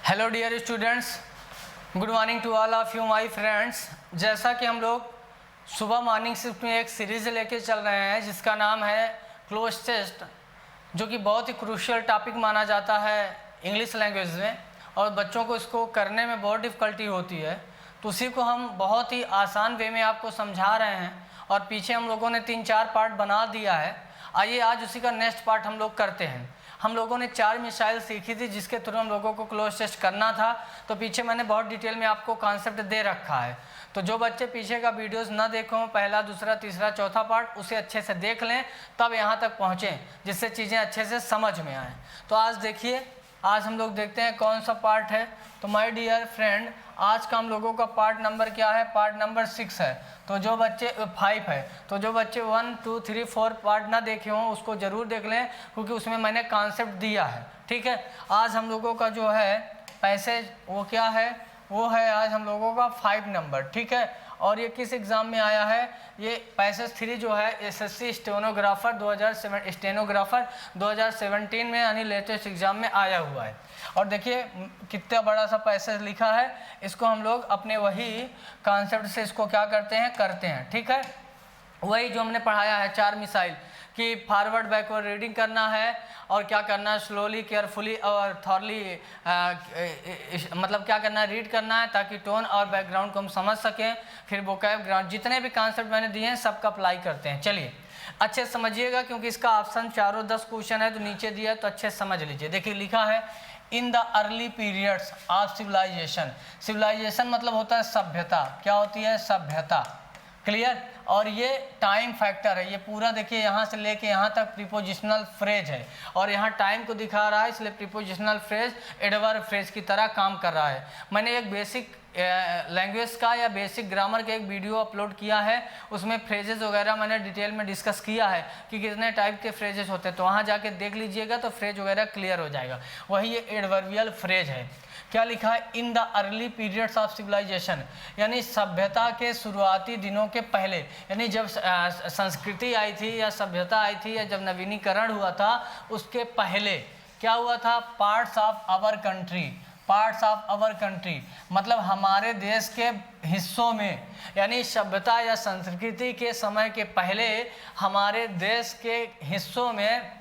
Hello dear students, good morning to all of you my friends. जैसा कि हम लोग सुबह मॉर्निंग शिफ्ट में एक सीरीज़ लेके चल रहे हैं जिसका नाम है क्लोज टेस्ट, जो कि बहुत ही क्रूशियल टॉपिक माना जाता है इंग्लिश लैंग्वेज में और बच्चों को इसको करने में बहुत डिफ़िकल्टी होती है। तो उसी को हम बहुत ही आसान वे में आपको समझा रहे हैं और पीछे हम लोगों ने 3-4 पार्ट बना दिया है। आइए आज उसी का नेक्स्ट पार्ट हम लोग करते हैं। हम लोगों ने 4 मिसाइल सीखी थी जिसके थ्रू हम लोगों को क्लोज टेस्ट करना था, तो पीछे मैंने बहुत डिटेल में आपको कॉन्सेप्ट दे रखा है। तो जो बच्चे पीछे का वीडियोस ना देखो, पहला, दूसरा, तीसरा, चौथा पार्ट, उसे अच्छे से देख लें तब यहाँ तक पहुँचें जिससे चीज़ें अच्छे से समझ में आएँ। तो आज देखिए, आज हम लोग देखते हैं कौन सा पार्ट है। तो माय डियर फ्रेंड, आज का हम लोगों का पार्ट नंबर क्या है? पार्ट नंबर 6 है। तो जो बच्चे 5 है, तो जो बच्चे 1, 2, 3, 4 पार्ट ना देखे हों उसको ज़रूर देख लें, क्योंकि उसमें मैंने कॉन्सेप्ट दिया है। ठीक है, आज हम लोगों का जो है पैसेज वो क्या है? वो है आज हम लोगों का 5 नंबर। ठीक है, और ये किस एग्ज़ाम में आया है? ये पैसेज 3 जो है एसएससी स्टेनोग्राफर 2017 में यानी लेटेस्ट एग्ज़ाम में आया हुआ है। और देखिए कितना बड़ा सा पैसेज लिखा है, इसको हम लोग अपने वही कॉन्सेप्ट से इसको क्या करते हैं। ठीक है, वही जो हमने पढ़ाया है 4 मिसाइल कि फॉरवर्ड बैकवर्ड रीडिंग करना है और क्या करना है, स्लोली, केयरफुली और थॉरली, मतलब क्या करना है, रीड करना है ताकि टोन और बैकग्राउंड को हम समझ सकें। फिर वोकैब ग्राउंड, जितने भी कॉन्सेप्ट मैंने दिए हैं सबका अप्लाई करते हैं। चलिए अच्छे समझिएगा, क्योंकि इसका ऑप्शन चारों 10 क्वेश्चन है तो नीचे दिया है, तो अच्छे समझ लीजिए। देखिए लिखा है in the early periods of civilization. Civilization मतलब होता है सभ्यता। क्या होती है? सभ्यता। क्लियर? और ये टाइम फैक्टर है, ये पूरा देखिए यहाँ से लेके यहाँ तक प्रीपोजिशनल फ्रेज है और यहाँ टाइम को दिखा रहा है, इसलिए प्रीपोजिशनल फ्रेज एडवर्ब फ्रेज की तरह काम कर रहा है। मैंने एक बेसिक लैंग्वेज का या बेसिक ग्रामर का एक वीडियो अपलोड किया है, उसमें फ्रेजेस वगैरह मैंने डिटेल में डिस्कस किया है कि कितने टाइप के फ्रेजेस होते हैं, तो वहाँ जाके देख लीजिएगा तो फ्रेज वगैरह क्लियर हो जाएगा। वही ये एडवर्बियल फ्रेज है। क्या लिखा है? In the early periods of civilization, यानी सभ्यता के शुरुआती दिनों के पहले, यानी जब संस्कृति आई थी या सभ्यता आई थी या जब नवीनीकरण हुआ था उसके पहले क्या हुआ था? Parts of our country, parts of our country मतलब हमारे देश के हिस्सों में, यानी सभ्यता या संस्कृति के समय के पहले हमारे देश के हिस्सों में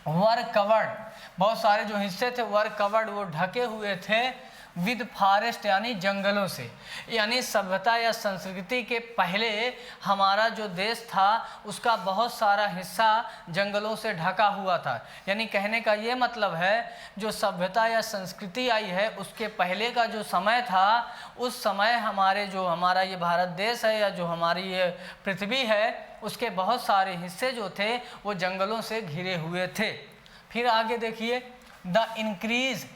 वर कवर्ड, बहुत सारे जो हिस्से थे वर कवर्ड, वो ढके हुए थे विद फॉरेस्ट यानी जंगलों से। यानी सभ्यता या संस्कृति के पहले हमारा जो देश था उसका बहुत सारा हिस्सा जंगलों से ढका हुआ था। यानी कहने का ये मतलब है जो सभ्यता या संस्कृति आई है उसके पहले का जो समय था, उस समय हमारा ये भारत देश है या जो हमारी ये पृथ्वी है उसके बहुत सारे हिस्से जो थे वो जंगलों से घिरे हुए थे। फिर आगे देखिए, द इंक्रीज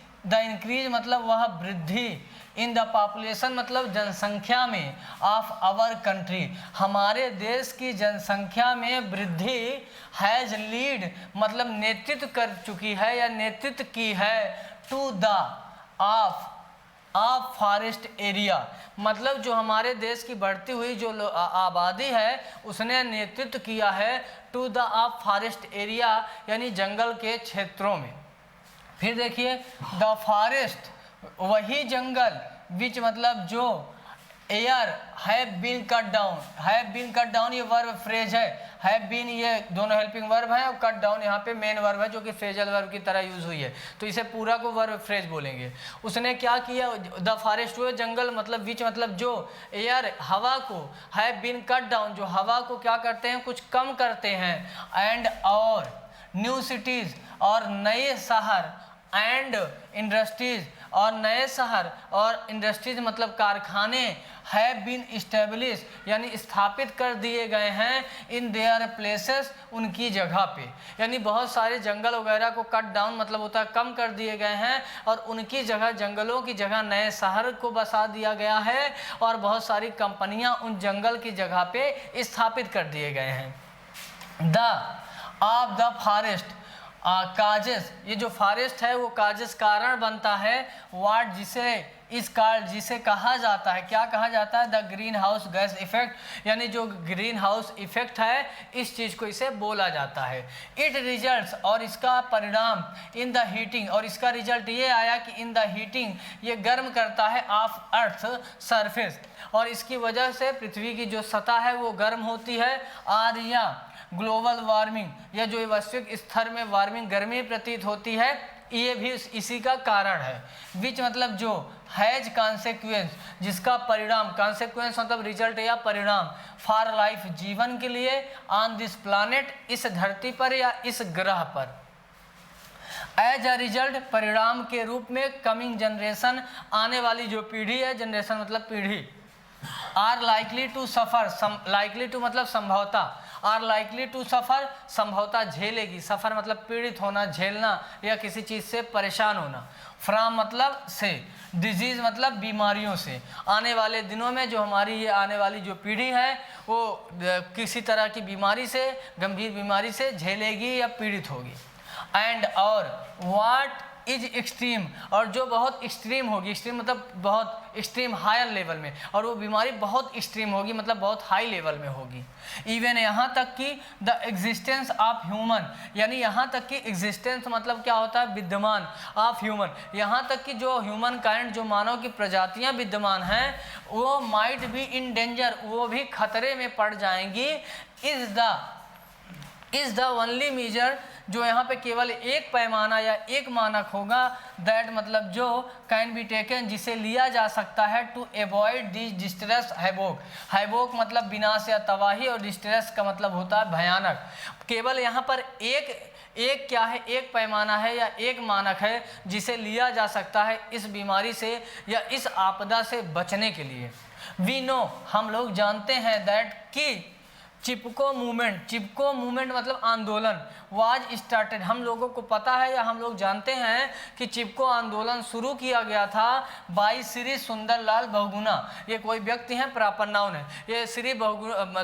मतलब वह वृद्धि, इन द पॉपुलेशन मतलब जनसंख्या में, ऑफ आवर कंट्री हमारे देश की जनसंख्या में वृद्धि, हैज़ लीड मतलब नेतृत्व कर चुकी है या नेतृत्व की है, to the of forest area मतलब जो हमारे देश की बढ़ती हुई जो आबादी है उसने नेतृत्व किया है to the of forest area यानी जंगल के क्षेत्रों में। फिर देखिए द फॉरेस्ट वही जंगल, विच मतलब जो, are have been cut down, ये वर्ब फ्रेज है। हैव बीन ये दोनों हेल्पिंग वर्ब है और कट डाउन यहाँ पे मेन वर्ब है जो कि फ्रेजल वर्ब की तरह यूज हुई है, तो इसे पूरा को वर्ब फ्रेज बोलेंगे। उसने क्या किया? द फॉरेस्ट वो जंगल मतलब विच मतलब जो, एयर हवा को, हैव बीन कट डाउन जो हवा को क्या करते हैं? कुछ कम करते हैं, एंड और न्यू सिटीज़ और नए शहर, एंड इंडस्ट्रीज और नए शहर और इंडस्ट्रीज मतलब कारखाने, हैव बीन इस्टेब्लिश यानी स्थापित कर दिए गए हैं, इन देयर प्लेसेस उनकी जगह पे। यानी बहुत सारे जंगल वगैरह को कट डाउन मतलब होता है कम कर दिए गए हैं और उनकी जगह, जंगलों की जगह नए शहर को बसा दिया गया है और बहुत सारी कंपनियां उन जंगल की जगह पे स्थापित कर दिए गए हैं। The of the forest causes, ये जो फॉरेस्ट है वो काजेस कारण बनता है, वाट जिसे इस कार जिसे कहा जाता है, क्या कहा जाता है, the green house gas effect, यानी जो ग्रीन हाउस इफेक्ट है इस चीज़ को इसे बोला जाता है। इट रिजल्ट्स, और इसका परिणाम, इन द हीटिंग, और इसका रिजल्ट ये आया कि इन द हीटिंग, ये गर्म करता है ऑफ अर्थ सरफेस, और इसकी वजह से पृथ्वी की जो सतह है वो गर्म होती है। और या ग्लोबल वार्मिंग, या जो वैश्विक स्तर में वार्मिंग गर्मी प्रतीत होती है, ये भी इसी का कारण है। विच मतलब जो, हैज कॉन्सिक्वेंस, जिसका परिणाम, कॉन्सिक्वेंस मतलब रिजल्ट या परिणाम, फॉर लाइफ, जीवन के लिए, ऑन दिस प्लानेट, इस धरती पर या इस ग्रह पर। एज अ रिजल्ट, परिणाम के रूप में, कमिंग जनरेशन, आने वाली जो पीढ़ी है, जनरेशन मतलब पीढ़ी, are likely to suffer, likely to मतलब संभवतः, आर लाइकली टू सफ़र, संभवतः झेलेगी, सफ़र मतलब पीड़ित होना, झेलना या किसी चीज़ से परेशान होना, फ्रॉम मतलब से, डिजीज़ मतलब बीमारियों से, आने वाले दिनों में जो हमारी ये आने वाली जो पीढ़ी है वो किसी तरह की बीमारी से, गंभीर बीमारी से झेलेगी या पीड़ित होगी। एंड और वाट इज एक्सट्रीम, और जो बहुत एक्सट्रीम होगी, एक्सट्रीम मतलब बहुत एक्सट्रीम हायर लेवल में, और वो बीमारी बहुत एक्सट्रीम होगी मतलब बहुत हाई लेवल में होगी। इवन यहाँ तक कि द एग्जिस्टेंस ऑफ ह्यूमन, यानी यहाँ तक कि एग्जिस्टेंस मतलब क्या होता है, विद्यमान, ऑफ ह्यूमन, यहाँ तक कि जो ह्यूमन काइंड, जो मानव की प्रजातियाँ विद्यमान हैं, वो माइट बी इन डेंजर, वो भी खतरे में पड़ जाएंगी। इज़ द ओनली मेजर, जो यहाँ पे केवल एक पैमाना या एक मानक होगा, दैट मतलब जो कैन बी टेकन, जिसे लिया जा सकता है, to avoid this distress havoc, havoc मतलब विनाश या तबाही, और डिस्ट्रेस का मतलब होता है भयानक। केवल यहाँ पर एक क्या है, एक पैमाना है या एक मानक है जिसे लिया जा सकता है इस बीमारी से या इस आपदा से बचने के लिए। वी नो, हम लोग जानते हैं, दैट कि चिपको मूवमेंट मतलब आंदोलन, वाज स्टार्टेड, हम लोगों को पता है या हम लोग जानते हैं कि चिपको आंदोलन शुरू किया गया था बाई श्री सुंदरलाल बहुगुणा, ये कोई व्यक्ति हैं, प्रॉपर नाउन है, ये श्री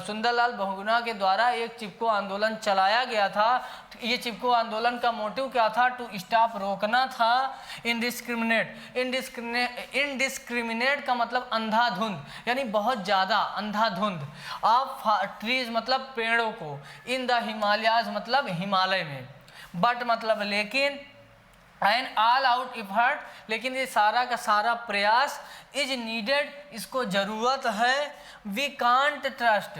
सुंदरलाल बहुगुणा के द्वारा एक चिपको आंदोलन चलाया गया था। ये चिपको आंदोलन का मोटिव क्या था, टू स्टॉप, रोकना था, इनडिस्क्रिमिनेट का मतलब अंधाधुंध, यानी बहुत ज़्यादा अंधाधुंध, ऑफ ट्रीज मतलब पेड़ों को, इन द हिमालयाज मतलब हिमालय में, बट मतलब लेकिन, एंड ऑल आउट इफर्ट, लेकिन ये सारा का सारा प्रयास, इज नीडेड, इसको ज़रूरत है, वी कांट ट्रस्ट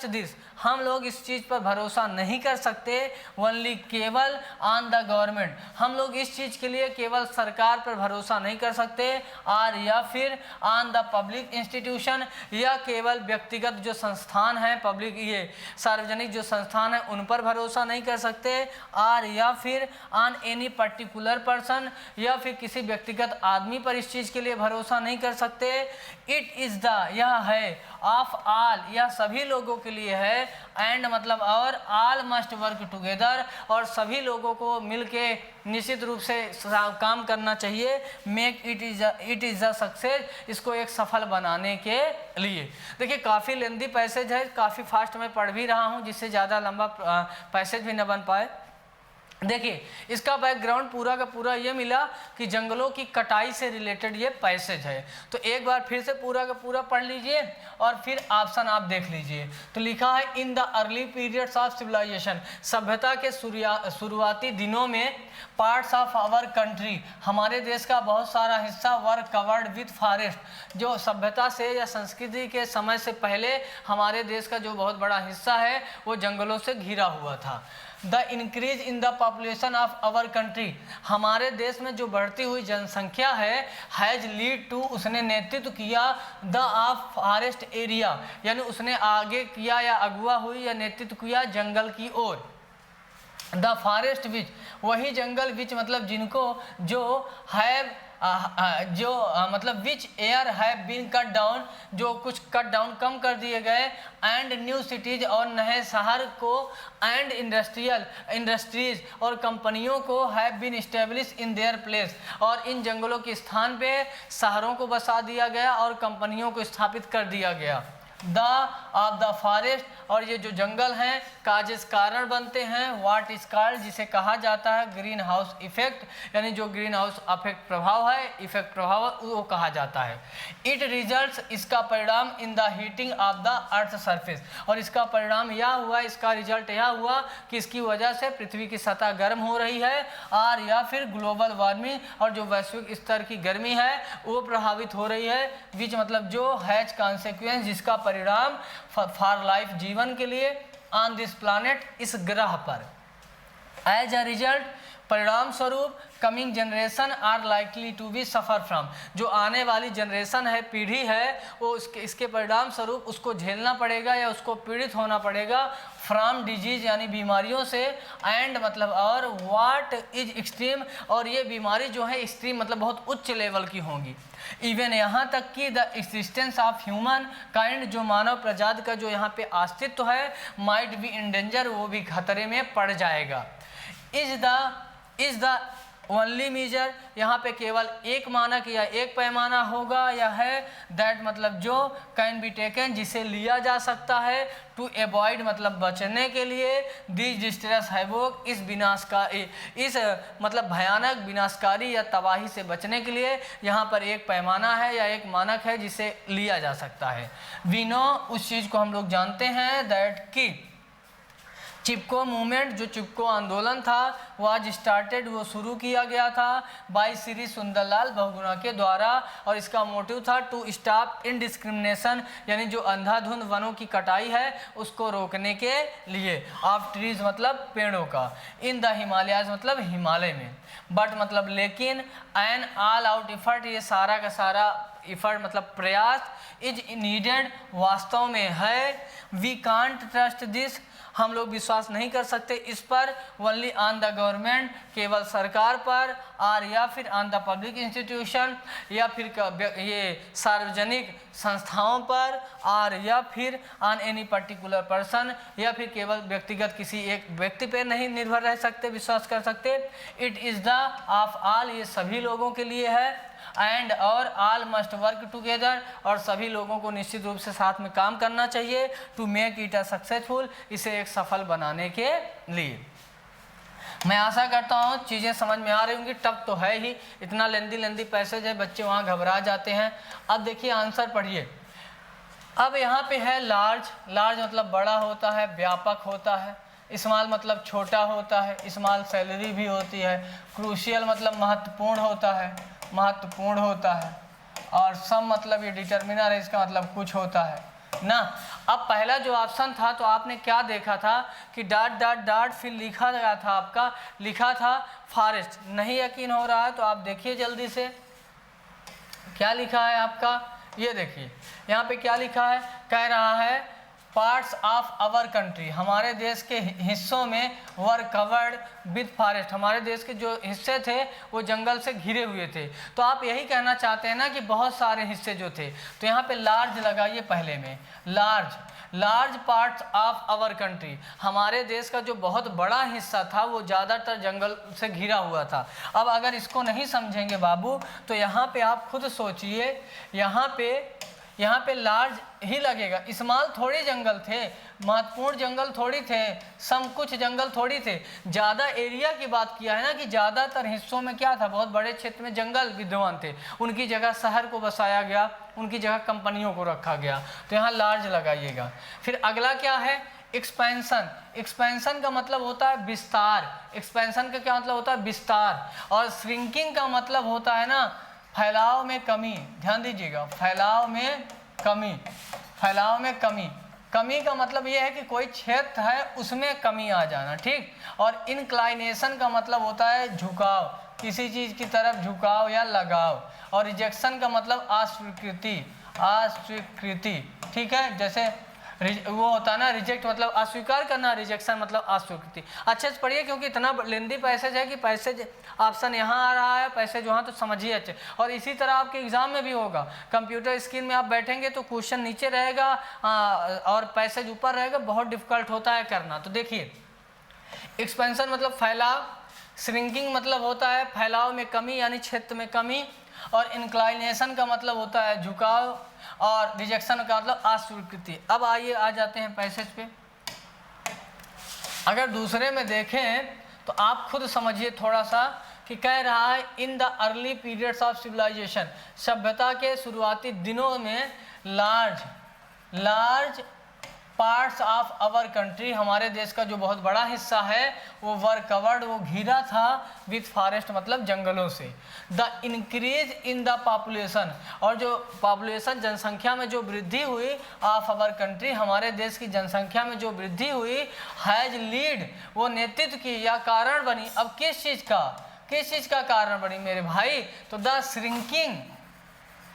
दिस, हम लोग इस चीज़ पर भरोसा नहीं कर सकते, ओनली केवल ऑन द गवर्नमेंट, हम लोग इस चीज़ के लिए केवल सरकार पर भरोसा नहीं कर सकते, और या फिर ऑन द पब्लिक इंस्टीट्यूशन, या केवल व्यक्तिगत जो संस्थान हैं, पब्लिक ये सार्वजनिक जो संस्थान हैं उन पर भरोसा नहीं कर सकते, और या फिर ऑन एनी पर्टिकुलर पर्सन, या फिर किसी व्यक्तिगत आदमी पर इस चीज़ के लिए भरोसा नहीं कर सकते। इट इज़ द, यह है, ऑफ ऑल, यह सभी लोगों के लिए है, एंड मतलब और, ऑल मस्ट वर्क टुगेदर, और सभी लोगों को मिलके निश्चित रूप से काम करना चाहिए, make it is a success, इसको एक सफल बनाने के लिए। देखिए काफ़ी लेंदी पैसेज है, काफ़ी फास्ट मैं पढ़ भी रहा हूँ जिससे ज़्यादा लंबा पैसेज भी न बन पाए। देखिए इसका बैकग्राउंड पूरा का पूरा ये मिला कि जंगलों की कटाई से रिलेटेड ये पैसेज है, तो एक बार फिर से पूरा का पूरा पढ़ लीजिए और फिर ऑप्शन आप देख लीजिए। तो लिखा है, in the early periods of civilization, सभ्यता के शुरुआती दिनों में, पार्ट्स ऑफ आवर कंट्री, हमारे देश का बहुत सारा हिस्सा, वर कवर्ड विथ फॉरेस्ट, जो सभ्यता से या संस्कृति के समय से पहले हमारे देश का जो बहुत बड़ा हिस्सा है वो जंगलों से घिरा हुआ था। The increase in the population of our country, हमारे देश में जो बढ़ती हुई जनसंख्या है, हैज़ लीड टू, उसने नेतृत्व किया, द ऑफ फॉरेस्ट एरिया, यानी उसने आगे किया या अगुवा हुई या नेतृत्व किया जंगल की ओर। द फॉरेस्ट विच, वही जंगल विच मतलब जिनको, जो हैव मतलब which are have been cut down, जो कुछ कट डाउन कम कर दिए गए, एंड न्यू सिटीज, और नए शहर को, एंड इंडस्ट्रीज और कंपनियों को, have been establish in their place, और इन जंगलों के स्थान पे शहरों को बसा दिया गया और कंपनियों को स्थापित कर दिया गया। द ऑफ द फॉरेस्ट, और ये जो जंगल हैं का जिस कारण बनते हैं, व्हाट इज कॉल्ड, जिसे कहा जाता है ग्रीन हाउस इफेक्ट, यानी जो ग्रीन हाउस इफेक्ट प्रभाव है, इफेक्ट प्रभाव वो कहा जाता है। इट रिजल्ट्स, इसका परिणाम इन the heating of the earth surface, और इसका परिणाम यह हुआ, इसका रिजल्ट यह हुआ कि इसकी वजह से पृथ्वी की सतह गर्म हो रही है, और या फिर ग्लोबल वार्मिंग, और जो वैश्विक स्तर की गर्मी है वो प्रभावित हो रही है, विच मतलब जो हैज कॉन्सिक्वेंस, जिसका परिणाम फॉर लाइफ, जीवन के लिए, ऑन दिस प्लानेट, इस ग्रह पर। एज अ रिजल्ट, परिणाम स्वरूप, coming generation are likely to be suffer from, जो आने वाली जनरेशन है, पीढ़ी है, वो इसके परिणाम स्वरूप उसको झेलना पड़ेगा या उसको पीड़ित होना पड़ेगा फ्रॉम डिजीज, यानी बीमारियों से, एंड मतलब और, व्हाट इज एक्सट्रीम, और ये बीमारी जो है एक्सट्रीम मतलब बहुत उच्च लेवल की होंगी। इवन यहाँ तक कि the existence of human kind, जो मानव प्रजाति का जो यहाँ पे अस्तित्व है, माइट बी इन डेंजर, वो भी खतरे में पड़ जाएगा। इज द ओनली मेजर, यहाँ पे केवल एक मानक या एक पैमाना होगा या है, दैट मतलब जो, कैन बी टेकन, जिसे लिया जा सकता है, टू अवॉइड मतलब बचने के लिए, दिस डिस्ट्रेस हैवोक, इस विनाशकारी, इस मतलब भयानक विनाशकारी या तबाही से बचने के लिए यहाँ पर एक पैमाना है या एक मानक है जिसे लिया जा सकता है। वी नो, उस चीज़ को हम लोग जानते हैं, दैट की चिपको मूवमेंट, जो चिपको आंदोलन था, वाज स्टार्टेड, वो शुरू किया गया था बाय श्री सुंदरलाल बहुगुणा के द्वारा, और इसका मोटिव था टू स्टॉप इनडिस्क्रिमिनेशन, यानी जो अंधाधुंध वनों की कटाई है उसको रोकने के लिए, ऑफ ट्रीज मतलब पेड़ों का, इन द हिमालयाज मतलब हिमालय में, बट मतलब लेकिन, एन ऑल आउट एफर्ट, ये सारा का सारा एफर्ट मतलब प्रयास, इज नीडेड, वास्तव में है, वी कांट ट्रस्ट दिस, हम लोग विश्वास नहीं कर सकते इस पर, ओनली ऑन द गवर्नमेंट, केवल सरकार पर, और या फिर ऑन द पब्लिक इंस्टीट्यूशन, या फिर ये सार्वजनिक संस्थाओं पर, और या फिर ऑन एनी पर्टिकुलर पर्सन, या फिर केवल व्यक्तिगत किसी एक व्यक्ति पर नहीं निर्भर रह सकते, विश्वास कर सकते। It is the of all, ये सभी लोगों के लिए है, एंड और ऑल मस्ट वर्क टुगेदर, और सभी लोगों को निश्चित रूप से साथ में काम करना चाहिए, to make it a successful, इसे एक सफल बनाने के लिए। मैं आशा करता हूँ चीज़ें समझ में आ रही होंगी, टफ तो है ही, इतना लेंदी पैसेज है, बच्चे वहाँ घबरा जाते हैं। अब देखिए आंसर पढ़िए। अब यहाँ पे है लार्ज, लार्ज मतलब बड़ा होता है, व्यापक होता है, स्मॉल मतलब छोटा होता है, स्मॉल सैलरी भी होती है, क्रूशियल मतलब महत्वपूर्ण होता है, महत्वपूर्ण होता है, और सम मतलब ये डिटर्मिनर है, इसका मतलब कुछ होता है ना। अब पहला जो ऑप्शन था तो आपने क्या देखा था कि डॉट डॉट डॉट फिर लिखा गया था, आपका लिखा था फॉरेस्ट। नहीं यकीन हो रहा है तो आप देखिए जल्दी से क्या लिखा है आपका, ये देखिए यहाँ पे क्या लिखा है, कह रहा है पार्ट्स ऑफ आवर कंट्री, हमारे देश के हिस्सों में वर कवर्ड विद फॉरेस्ट, हमारे देश के जो हिस्से थे वो जंगल से घिरे हुए थे। तो आप यही कहना चाहते हैं ना कि बहुत सारे हिस्से जो थे, तो यहाँ पे लार्ज लगाइए पहले में, large, large parts of our country, हमारे देश का जो बहुत बड़ा हिस्सा था वो ज़्यादातर जंगल से घिरा हुआ था। अब अगर इसको नहीं समझेंगे बाबू तो यहाँ पे आप खुद सोचिए, यहाँ पे लार्ज ही लगेगा, स्मॉल थोड़ी जंगल थे, महत्वपूर्ण जंगल थोड़ी थे, सम कुछ जंगल थोड़ी थे, ज़्यादा एरिया की बात किया है ना कि ज़्यादातर हिस्सों में क्या था, बहुत बड़े क्षेत्र में जंगल विद्यमान थे, उनकी जगह शहर को बसाया गया, उनकी जगह कंपनियों को रखा गया, तो यहाँ लार्ज लगाइएगा। फिर अगला क्या है, एक्सपेंशन, एक्सपेंशन का मतलब होता है विस्तार, एक्सपेंशन का क्या मतलब होता है विस्तार, और श्रिंकिंग का मतलब होता है ना फैलाव में कमी, ध्यान दीजिएगा, फैलाव में कमी, फैलाव में कमी, कमी का मतलब ये है कि कोई क्षेत्र है उसमें कमी आ जाना, ठीक। और इंक्लाइनेशन का मतलब होता है झुकाव, किसी चीज़ की तरफ झुकाव या लगाव, और रिजेक्शन का मतलब अस्वीकृति, अस्वीकृति, ठीक है, जैसे वो होता है ना रिजेक्ट मतलब अस्वीकार करना, रिजेक्शन मतलब अस्वीकृति। अच्छे से पढ़िए क्योंकि इतना लेंदी पैसेज है कि पैसेज ऑप्शन यहाँ आ रहा है, पैसेज वहाँ, तो समझिए अच्छे। और इसी तरह आपके एग्जाम में भी होगा, कंप्यूटर स्क्रीन में आप बैठेंगे तो क्वेश्चन नीचे रहेगा और पैसेज ऊपर रहेगा, बहुत डिफिकल्ट होता है करना। तो देखिए एक्सपेंशन मतलब फैलाव, श्रिंकिंग मतलब होता है फैलाव में कमी यानी क्षेत्र में कमी, और इंक्लाइनेशन का मतलब होता है झुकाव, और रिजेक्शन का मतलब अस्वीकृति। अब आइए आ जाते हैं पैसेज पे। अगर दूसरे में देखें तो आप खुद समझिए थोड़ा सा कि कह रहा है in the early periods of civilization, सभ्यता के शुरुआती दिनों में large parts of our country, हमारे देश का जो बहुत बड़ा हिस्सा है वो वर कवर्ड, वो घिरा था विथ फॉरेस्ट मतलब जंगलों से। The increase in the population, और जो पॉपुलेशन जनसंख्या में जो वृद्धि हुई ऑफ आवर कंट्री, हमारे देश की जनसंख्या में जो वृद्धि हुई, हैज लीड, वो नेतृत्व की या कारण बनी। अब किस चीज़ का कारण बनी मेरे भाई? तो the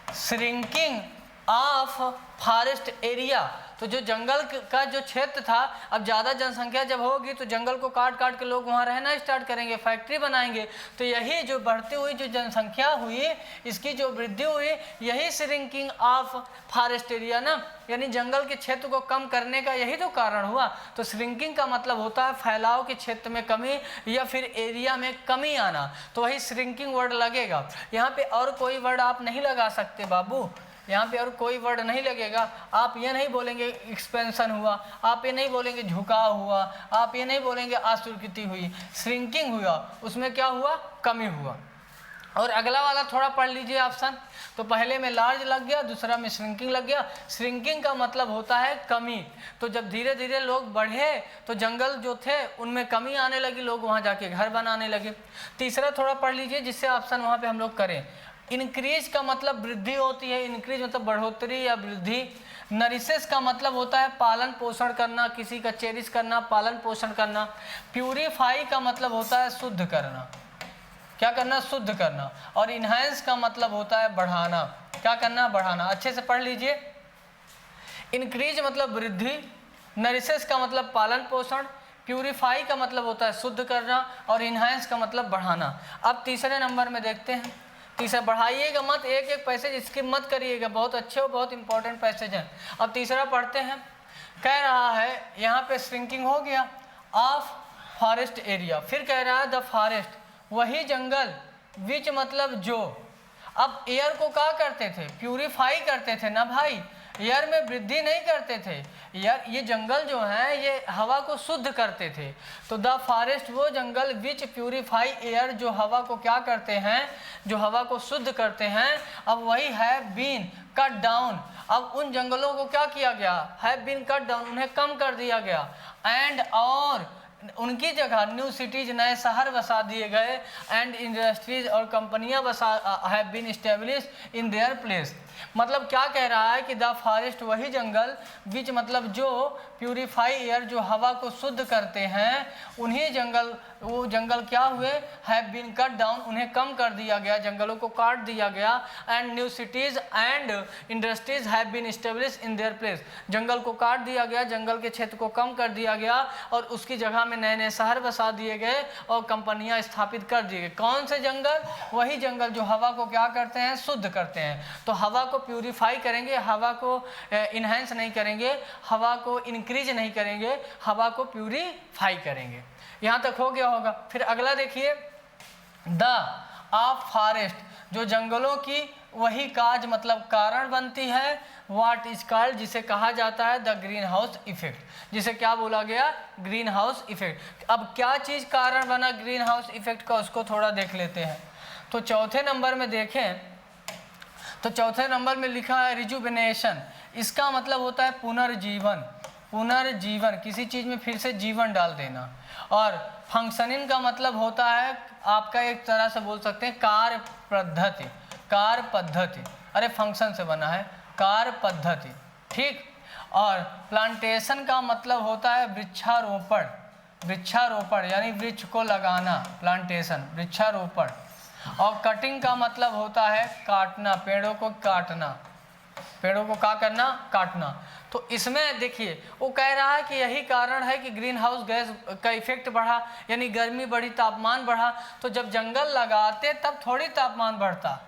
shrinking of forest area, तो जो जंगल का जो क्षेत्र था, अब ज़्यादा जनसंख्या जब होगी तो जंगल को काट काट के लोग वहाँ रहना स्टार्ट करेंगे, फैक्ट्री बनाएंगे, तो यही जो बढ़ती हुई जो जनसंख्या हुई, इसकी जो वृद्धि हुई, यही श्रिंकिंग ऑफ फॉरेस्ट एरिया ना, यानी जंगल के क्षेत्र को कम करने का यही तो कारण हुआ। तो श्रिंकिंग का मतलब होता है फैलाव के क्षेत्र में कमी या फिर एरिया में कमी आना, तो वही श्रिंकिंग वर्ड लगेगा। यहाँ पे और कोई वर्ड आप नहीं लगा सकते बाबू, यहाँ पे और कोई वर्ड नहीं लगेगा। आप ये नहीं बोलेंगे एक्सपेंशन हुआ, आप ये नहीं बोलेंगे झुकाव हुआ, आप ये नहीं बोलेंगे अस्वीकृति हुई, श्रिंकिंग हुआ, उसमें क्या हुआ? कमी हुआ। और अगला वाला थोड़ा पढ़ लीजिए ऑप्शन। तो पहले में लार्ज लग गया, दूसरा में श्रिंकिंग लग गया। श्रिंकिंग का मतलब होता है कमी, तो जब धीरे धीरे लोग बढ़े तो जंगल जो थे उनमें कमी आने लगी, लोग वहाँ जाके घर बनाने लगे। तीसरा थोड़ा पढ़ लीजिए जिससे ऑप्शन वहाँ पे हम लोग करें। इंक्रीज का मतलब वृद्धि होती है, इंक्रीज मतलब बढ़ोतरी या वृद्धि। नरिशेस का मतलब होता है पालन पोषण करना, किसी का चेरिश करना, पालन पोषण करना। प्यूरिफाई का मतलब होता है शुद्ध करना, क्या करना? शुद्ध करना। और इन्हांस का मतलब होता है बढ़ाना, क्या करना? बढ़ाना। अच्छे से पढ़ लीजिए। इंक्रीज मतलब वृद्धि, नरिशेस का मतलब पालन पोषण, प्यूरिफाई का मतलब होता है शुद्ध करना, और इन्हांस का मतलब बढ़ाना। अब तीसरे नंबर में देखते हैं। तीसरा, बढ़ाइएगा मत, एक एक पैसेज स्किप मत करिएगा, बहुत अच्छे और बहुत इंपॉर्टेंट पैसेज हैं। अब तीसरा पढ़ते हैं। कह रहा है यहाँ पे श्रिंकिंग हो गया ऑफ फॉरेस्ट एरिया, फिर कह रहा है द फॉरेस्ट, वही जंगल, विच मतलब जो। अब एयर को क्या करते थे? प्यूरिफाई करते थे ना भाई, एयर में वृद्धि नहीं करते थे। यार ये जंगल जो है ये हवा को शुद्ध करते थे। तो द फॉरेस्ट वो जंगल विच प्यूरिफाई एयर, जो हवा को क्या करते हैं? जो हवा को शुद्ध करते हैं। अब वही है बीन कट डाउन, अब उन जंगलों को क्या किया गया? है बीन कट डाउन, उन्हें कम कर दिया गया। एंड और उनकी जगह न्यू सिटीज, नए शहर बसा दिए गए। एंड इंडस्ट्रीज, और कंपनियां have been established in their place. मतलब क्या कह रहा है कि द फॉरेस्ट वही जंगल, विच मतलब जो, प्यूरिफाई एयर जो हवा को शुद्ध करते हैं, उन्हीं जंगल, वो जंगल क्या हुए? हैव बीन कट डाउन, उन्हें कम कर दिया गया, जंगलों को काट दिया गया। And new cities and industries have been established in their place, जंगल को काट दिया गया, जंगल के क्षेत्र को कम कर दिया गया, और उसकी जगह में नए नए शहर बसा दिए गए और कंपनियां स्थापित कर दी गई। कौन से जंगल? वही जंगल जो हवा को क्या करते हैं? शुद्ध करते हैं। तो हवा को प्यूरिफाई करेंगे, हवा को इन्हेंस नहीं करेंगे, हवा को इंक्रीज नहीं करेंगे, हवा को प्यूरिफाई करेंगे। यहाँ तक हो गया होगा। फिर अगला देखिए, द ऑफ फॉरेस्ट, जो जंगलों की वही काज मतलब कारण बनती है। व्हाट इज कॉल्ड, जिसे कहा जाता है द ग्रीन हाउस इफेक्ट, जिसे क्या बोला गया? Green house effect. अब क्या चीज़ कारण बना ग्रीन हाउस इफेक्ट का, उसको थोड़ा देख लेते हैं। तो चौथे नंबर में देखें तो चौथे नंबर में लिखा है रिजुविनेशन, इसका मतलब होता है पुनर्जीवन, पुनर्जीवन, किसी चीज़ में फिर से जीवन डाल देना। और फंक्शनिंग का मतलब होता है आपका, एक तरह से बोल सकते हैं कार्य पद्धति, कार्य पद्धति, अरे फंक्शन से बना है, कार्य पद्धति, ठीक। और प्लांटेशन का मतलब होता है वृक्षारोपण, वृक्षारोपण यानी वृक्ष को लगाना, प्लांटेशन वृक्षारोपण। और कटिंग का मतलब होता है काटना, पेड़ों को काटना, पेड़ों को क्या करना? काटना। तो इसमें देखिए वो कह रहा है कि यही कारण है कि ग्रीन हाउस गैस का इफेक्ट बढ़ा, यानी गर्मी बढ़ी, तापमान बढ़ा। तो जब जंगल लगाते तब थोड़ी तापमान बढ़ता,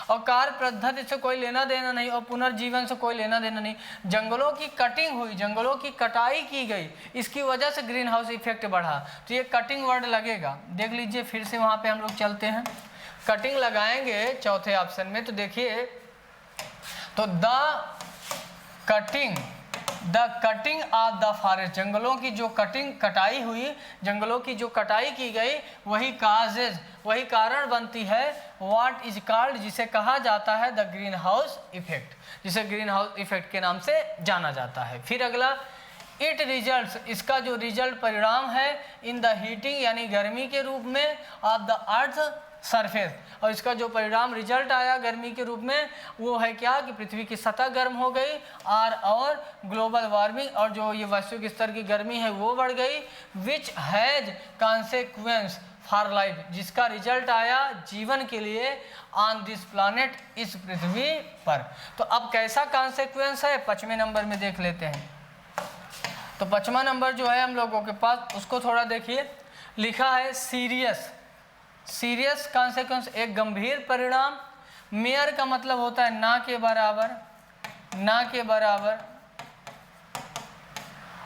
और कार्य पद्धति से कोई लेना देना नहीं और पुनर्जीवन से कोई लेना देना नहीं। जंगलों की कटिंग हुई, जंगलों की कटाई की गई, इसकी वजह से ग्रीन हाउस इफेक्ट बढ़ा। तो ये कटिंग वर्ड लगेगा, देख लीजिए फिर से वहाँ पे हम लोग चलते हैं, कटिंग लगाएंगे चौथे ऑप्शन में। तो देखिए, तो the cutting of the forest, जंगलों की जो कटाई हुई, जंगलों की जो कटाई की गई, वही काजेज, वही कारण बनती है व्हाट इज कॉल्ड, जिसे कहा जाता है द ग्रीन हाउस इफेक्ट, जिसे ग्रीन हाउस इफेक्ट के नाम से जाना जाता है। फिर अगला, इट रिजल्ट्स, इसका जो रिजल्ट परिणाम है, इन द हीटिंग यानी गर्मी के रूप में, ऑफ द अर्थ सरफेस, और इसका जो परिणाम रिजल्ट आया गर्मी के रूप में वो है क्या कि पृथ्वी की सतह गर्म हो गई, और ग्लोबल वार्मिंग, और जो ये वैश्विक स्तर की गर्मी है वो बढ़ गई, which has consequence for life, जिसका रिजल्ट आया जीवन के लिए ऑन दिस प्लानेट, इस पृथ्वी पर। तो अब कैसा कॉन्सिक्वेंस है 5वें नंबर में देख लेते हैं। तो 5वां नंबर जो है हम लोगों के पास, उसको थोड़ा देखिए, लिखा है सीरियस कॉन्सिक्वेंस, एक गंभीर परिणाम। मेयर का मतलब होता है ना के बराबर, ना के बराबर,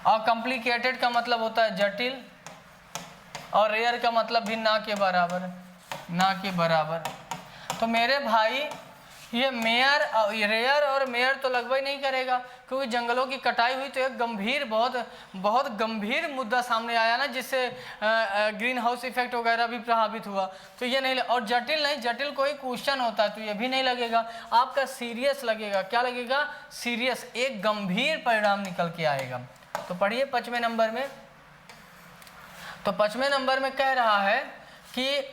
और कॉम्प्लिकेटेड का मतलब होता है जटिल, और रेयर का मतलब भी ना के बराबर, ना के बराबर। तो मेरे भाई ये मेयर, रेयर और मेयर तो लगभग नहीं करेगा, क्योंकि जंगलों की कटाई हुई तो एक गंभीर, बहुत गंभीर मुद्दा सामने आया ना, जिससे ग्रीन हाउस इफेक्ट वगैरह भी प्रभावित हुआ। तो ये नहीं, और जटिल नहीं, जटिल कोई क्वेश्चन होता है तो ये भी नहीं लगेगा, आपका सीरियस लगेगा। क्या लगेगा? सीरियस, एक गंभीर परिणाम निकल के आएगा। तो पढ़िए 5वें नंबर में। तो 5वें नंबर में कह रहा है कि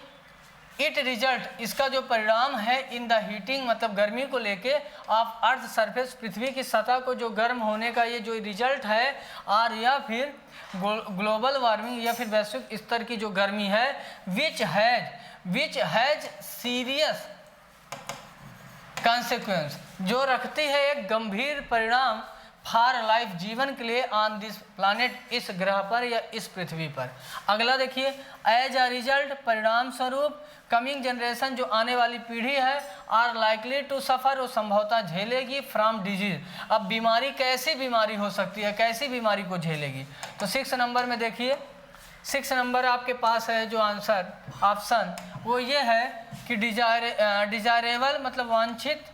इट रिजल्ट, इसका जो परिणाम है, इन द हीटिंग मतलब गर्मी को लेके, ऑफ अर्थ सरफेस, पृथ्वी की सतह को जो गर्म होने का ये जो रिजल्ट है, और या फिर ग्लोबल वार्मिंग या फिर वैश्विक स्तर की जो गर्मी है, विच हैज सीरियस कॉन्सिक्वेंस, जो रखती है एक गंभीर परिणाम फॉर लाइफ, जीवन के लिए, ऑन दिस प्लानेट, इस ग्रह पर या इस पृथ्वी पर। अगला देखिए, एज अ रिजल्ट, परिणाम स्वरूप, कमिंग जनरेशन, जो आने वाली पीढ़ी है, आर लाइकली टू सफ़र, वो संभवतः झेलेगी, फ्रॉम डिजीज। अब बीमारी, कैसी बीमारी हो सकती है, कैसी बीमारी को झेलेगी? तो 6 नंबर में देखिए, 6 नंबर आपके पास है जो आंसर ऑप्शन, वो ये है कि डिजायरेबल मतलब वांछित,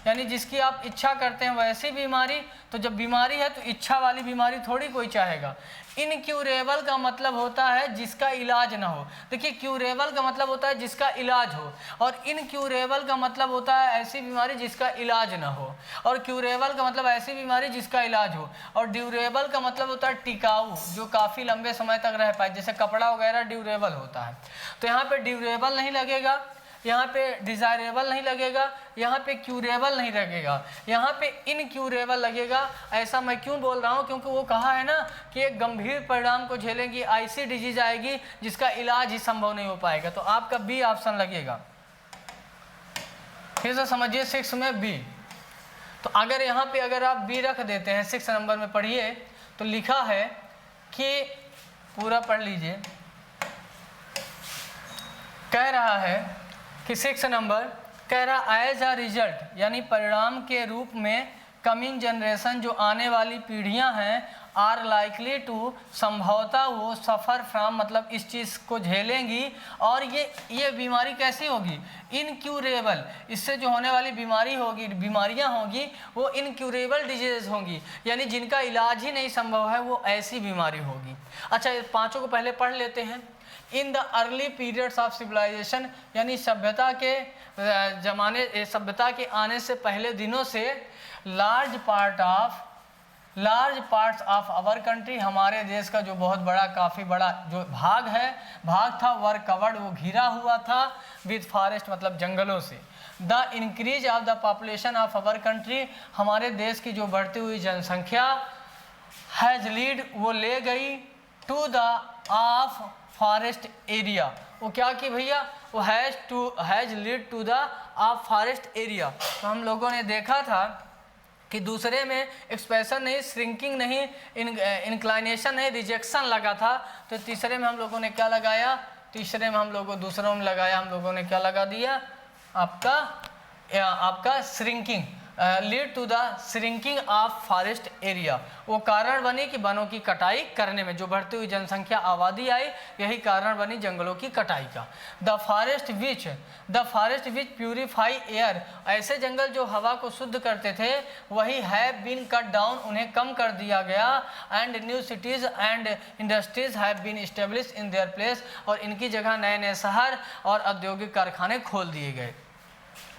यानी जिसकी आप इच्छा करते हैं वैसी बीमारी। तो जब बीमारी है तो इच्छा वाली बीमारी थोड़ी कोई चाहेगा। इनक्यूरेबल का मतलब होता है जिसका इलाज ना हो। देखिए, क्यूरेबल का मतलब होता है जिसका इलाज हो, और इनक्यूरेबल का मतलब होता है ऐसी बीमारी जिसका इलाज ना हो, और क्यूरेबल का मतलब ऐसी बीमारी जिसका इलाज हो, और ड्यूरेबल का मतलब होता है टिकाऊ, जो काफ़ी लंबे समय तक रह पाए, जैसे कपड़ा वगैरह ड्यूरेबल होता है। तो यहाँ पे ड्यूरेबल नहीं लगेगा, यहाँ पे डिज़ायरेबल नहीं लगेगा, यहाँ पे क्यूरेबल नहीं लगेगा, यहाँ पे इनक्यूरेबल लगेगा। ऐसा मैं क्यों बोल रहा हूँ? क्योंकि वो कहा है ना कि एक गंभीर परिणाम को झेलेंगी, ऐसी डिजीज आएगी जिसका इलाज ही संभव नहीं हो पाएगा। तो आपका बी ऑप्शन लगेगा। फिर से समझिए, 6 में बी। तो अगर यहाँ पे अगर आप बी रख देते हैं 6 नंबर में, पढ़िए तो लिखा है कि, पूरा पढ़ लीजिए, कह रहा है कि 6 नंबर कह रहा, एज अ रिजल्ट यानी परिणाम के रूप में, कमिंग जनरेशन जो आने वाली पीढ़ियां हैं, आर लाइकली टू संभवतः वो सफ़र फ्राम मतलब इस चीज़ को झेलेंगी। और ये बीमारी कैसी होगी? इनक्यूरेबल, इससे जो होने वाली बीमारी होगी, बीमारियां होगी वो इनक्यूरेबल डिजीज होंगी, यानी जिनका इलाज ही नहीं संभव है, वो ऐसी बीमारी होगी। अच्छा, ये पाँचों को पहले पढ़ लेते हैं। In the early periods of civilization, यानी सभ्यता के ज़माने, सभ्यता के आने से पहले दिनों से, large parts of our country, हमारे देश का जो बहुत बड़ा, काफ़ी बड़ा जो भाग था, वर कवर्ड, वो घिरा हुआ था, विद फॉरेस्ट मतलब जंगलों से। The increase of the population of our country, हमारे देश की जो बढ़ती हुई जनसंख्या, हैज लीड, वो ले गई, to the of forest area, वो क्या कि भैया, वो has lead to the of forest area. तो हम लोगों ने देखा था कि दूसरे में एक्सपेंशन नहीं, श्रिंकिंग नहीं, इंक्लाइनेशन नहीं, रिजेक्शन लगा था। तो तीसरे में हम लोगों ने क्या लगाया? तीसरे में हम लोगों, दूसरों में लगाया हम लोगों ने क्या लगा दिया? आपका आपका shrinking, lead to the shrinking of forest area, वो कारण बनी कि वनों की कटाई करने में जो बढ़ती हुई जनसंख्या आबादी आई, यही कारण बनी जंगलों की कटाई का। The forest which purify air, ऐसे जंगल जो हवा को शुद्ध करते थे, वही हैव बीन कट डाउन, उन्हें कम कर दिया गया। And new cities and industries have been establish in their place, और इनकी जगह नए नए शहर और औद्योगिक कारखाने खोल दिए गए।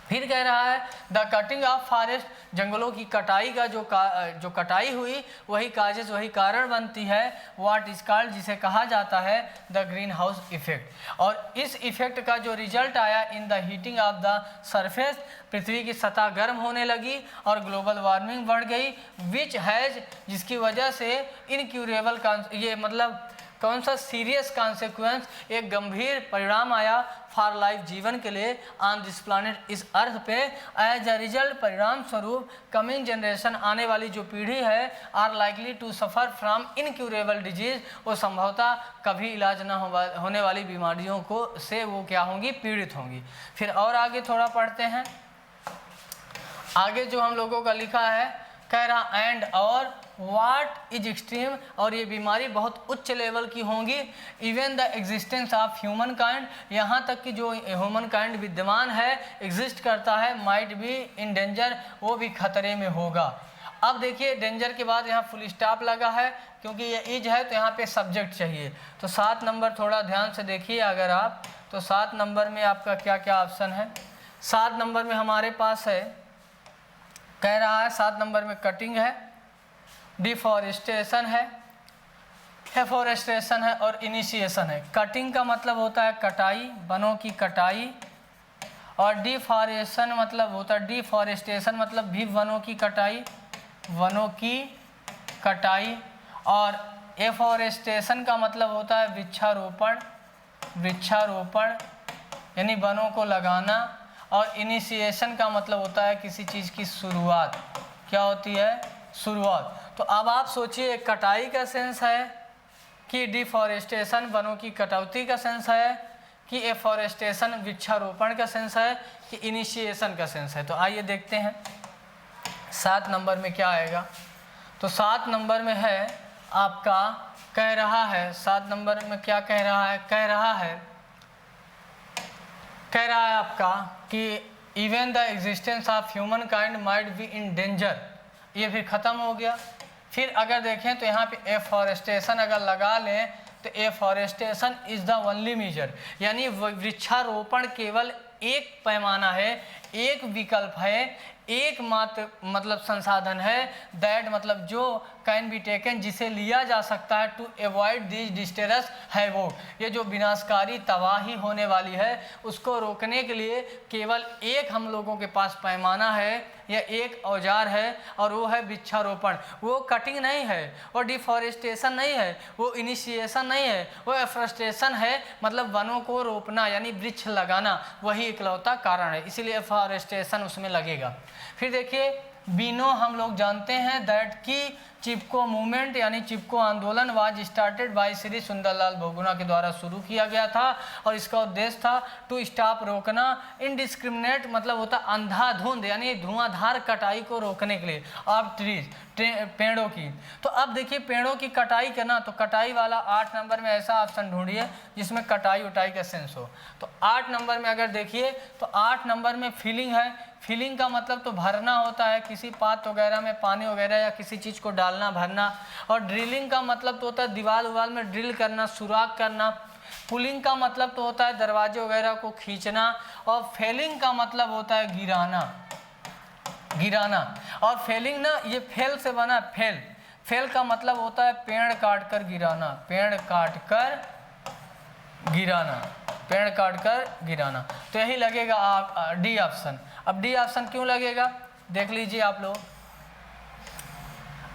फिर कह रहा है द कटिंग ऑफ फॉरेस्ट, जंगलों की कटाई का जो कटाई हुई, वही काजेज, वही कारण बनती है व्हाट इज कॉल्ड, जिसे कहा जाता है द ग्रीन हाउस इफेक्ट। और इस इफेक्ट का जो रिजल्ट आया in the heating of the surface, पृथ्वी की सतह गर्म होने लगी और ग्लोबल वार्मिंग बढ़ गई, विच हैज, जिसकी वजह से इनक्यूरेबल, ये मतलब कौन सा सीरियस कॉन्सिक्वेंस, एक गंभीर परिणाम आया फॉर लाइफ, जीवन के लिए, ऑन दिस प्लानट, इस अर्थ पे। एज अ रिजल्ट, परिणाम स्वरूप, कमिंग जनरेशन, आने वाली जो पीढ़ी है, are likely to suffer from incurable disease, वो संभवतः कभी इलाज न होने वाली बीमारियों को से वो क्या होंगी, पीड़ित होंगी। फिर और आगे थोड़ा पढ़ते हैं, आगे जो हम लोगों का लिखा है, कह रहा एंड और वाट इज एक्सट्रीम, और ये बीमारी बहुत उच्च लेवल की होंगी। Even the existence of human kind, यहाँ तक कि जो ह्यूमन काइंड विद्यमान है, एग्जिस्ट करता है, माइट बी इन डेंजर, वो भी खतरे में होगा। अब देखिए डेंजर के बाद यहाँ फुल स्टॉप लगा है, क्योंकि ये इज है तो यहाँ पे सब्जेक्ट चाहिए। तो 7 नंबर थोड़ा ध्यान से देखिए अगर आप, तो 7 नंबर में आपका क्या क्या ऑप्शन है। 7 नंबर में हमारे पास है, कह रहा है 7 नंबर में कटिंग है, डिफॉरेस्टेशन है, एफॉरेस्टेशन है और इनिशिएशन है। कटिंग का मतलब होता है कटाई, वनों की कटाई, और डिफॉरेस्टेशन मतलब होता है, डिफॉरेस्टेशन मतलब भी वनों की कटाई, वनों की कटाई, और एफॉरेस्टेशन का मतलब होता है वृक्षारोपण, वृक्षारोपण यानी वनों को लगाना, और इनिशिएशन का मतलब होता है किसी चीज़ की शुरुआत, क्या होती है, शुरुआत। तो अब आप सोचिए कटाई का सेंस है कि डिफॉरेस्टेशन वनों की कटौती का सेंस है, कि एफॉरेस्टेशन वृक्षारोपण का सेंस है, कि इनिशिएशन का सेंस है। तो आइए देखते हैं 7 नंबर में क्या आएगा। तो 7 नंबर में है आपका, कह रहा है 7 नंबर में क्या कह रहा है, कह रहा है आपका कि even the existence of human kind might be in danger, ये फिर ख़त्म हो गया। फिर अगर देखें तो यहाँ पे एफॉरेस्टेशन अगर लगा लें तो afforestation is the only major, यानी वृक्षारोपण केवल एक पैमाना है, एक विकल्प है, एकमात्र मतलब संसाधन है, दैट मतलब जो कैन बी टेकन, जिसे लिया जा सकता है, टू अवॉइड दिस डिस्टेरस हैवोक, ये जो विनाशकारी तबाही होने वाली है उसको रोकने के लिए केवल एक हम लोगों के पास पैमाना है, या एक औजार है, और वो है वृक्षारोपण। वो कटिंग नहीं है, वो डिफॉरेस्टेशन नहीं है, वो इनिशिएशन नहीं है, वो एफॉरेस्टेशन है, मतलब वनों को रोपना यानी वृक्ष लगाना, वही इकलौता कारण है, इसीलिए एफॉरेस्टेशन उसमें लगेगा। फिर देखिए बीनो, हम लोग जानते हैं दैट की चिपको मूवमेंट यानी चिपको आंदोलन was started by Shri Sundarlal Bahuguna के द्वारा शुरू किया गया था, और इसका उद्देश्य था टू स्टॉप, रोकना, इनडिस्क्रिमिनेट मतलब होता अंधाधुंध यानी धुआंधार कटाई को रोकने के लिए, ऑफ ट्रीज, पेड़ों की। तो अब देखिए पेड़ों की कटाई करना, तो कटाई वाला 8 नंबर में ऐसा ऑप्शन ढूंढिए जिसमें कटाई उटाई का सेंस हो। तो 8 नंबर में अगर देखिए तो 8 नंबर में फीलिंग है। फिलिंग का मतलब तो भरना होता है, किसी पात्र वगैरह में पानी वगैरह या किसी चीज़ को डालना, भरना। और ड्रिलिंग का मतलब तो होता है दीवार उवाल में ड्रिल करना, सुराख करना। पुलिंग का मतलब तो होता है दरवाजे वगैरह को खींचना। और फेलिंग का मतलब होता है गिराना, गिराना। और फेलिंग ना, ये फेल से बना, फेल, फेल का मतलब होता है पेड़ काट कर गिराना, पेड़ काट कर गिराना, पेड़ काट कर गिराना। तो यही लगेगा आप डी ऑप्शन। अब डी ऑप्शन क्यों लगेगा देख लीजिए आप लोग,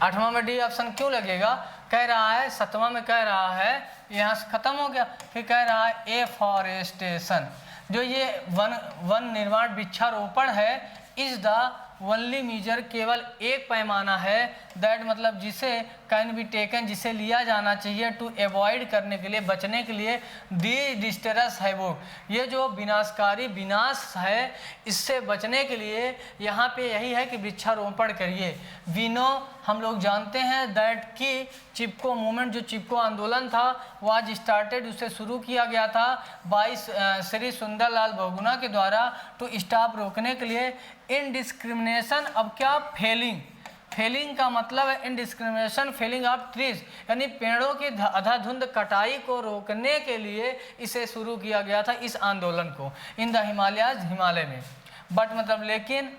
8वां में डी ऑप्शन क्यों लगेगा, कह रहा है 7वां में कह रहा है, यहाँ से खत्म हो गया, फिर कह रहा है एफॉरेस्टेशन, जो ये वन निर्माण वृक्षारोपण है, इज द ओनली मेजर, केवल एक पैमाना है, दैट मतलब जिसे कैन बी टेकन, जिसे लिया जाना चाहिए, टू अवॉइड करने के लिए, बचने के लिए, दी डिस्टरस है वो, ये जो विनाशकारी विनाश है इससे बचने के लिए यहाँ पे यही है कि वृक्षारोपण करिए। वी नो, हम लोग जानते हैं दैट कि चिपको मूवमेंट, जो चिपको आंदोलन था, वाज स्टार्टेड, उसे शुरू किया गया था बाई श्री सुंदरलाल बहुगुणा के द्वारा, टू स्टॉप, रोकने के लिए, इनडिस्क्रिमिनेशन, अब क्या, फेलिंग, फेलिंग का मतलब है इनडिस्क्रिमिनेशन फेलिंग ऑफ ट्रीज, यानी पेड़ों की अंधाधुंध कटाई को रोकने के लिए इसे शुरू किया गया था, इस आंदोलन को, इन द हिमालयाज, हिमालय में। बट मतलब लेकिन